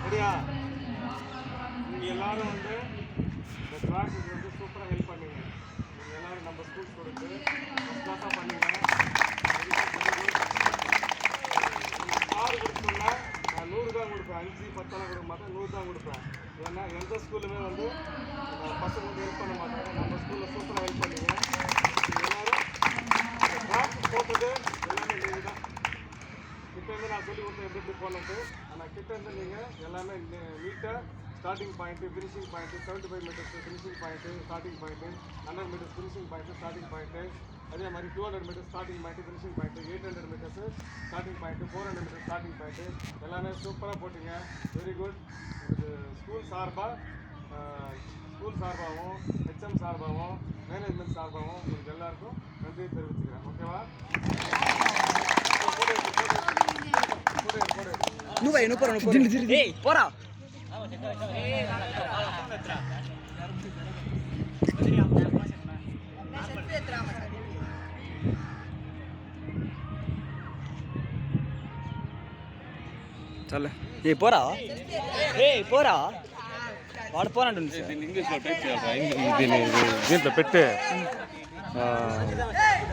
சரியா? நீங்கள் எல்லாரும் வந்து இந்த கிளாஸுக்கு வந்து சூப்பராக ஹெல்ப் பண்ணீங்க. நீங்கள் எல்லாரும் நம்ம ஸ்கூல் ஸ்டூடெண்ட்டு ஃபஸ்ட் கிளாஸாக பண்ணீங்க. கார் கொடுத்தோம்னா நான் 100 தான் கொடுப்பேன், 5 10 கொடுக்க மாட்டேன், 100 தான் கொடுப்பேன். ஏன்னா எந்த ஸ்கூலுமே வந்து பசங்க வந்து ஹெல்ப் பண்ண மாட்டாங்க. நம்ம ஸ்கூலில் சூப்பராக ஹெல்ப் பண்ணீங்க. எல்லோரும் கிளாஸ் போட்டது எல்லாமே நீங்கள் தான். கிட்டேருந்து நான் சொல்லி கொடுத்தேன் எப்படி போனது. ஆனால் கிட்டேருந்து நீங்கள் எல்லாமே நீட்டாக starting point, finishing point, 75 metres finishing point, starting point, 100 metres finishing point, starting point, அதே மாதிரி 200 metres starting point, finishing point, 800 metres starting point, 400 metres starting point எல்லாமே சூப்பராக போட்டிங்க. Very good. இது ஸ்கூல் சார்பாகவும் ஹெச்எம் சார்பாகவும் மேனேஜ்மெண்ட் சார்பாகவும் உங்களுக்கு எல்லாருக்கும் நன்றி தெரிவிச்சுக்கிறேன். ஓகேவா? போறா చల్ ఏ పోరా పోరా వాడు పోరా ఇంగ్లీష్లో టైప్ చేయాలి. దీంట్లో పెట్టే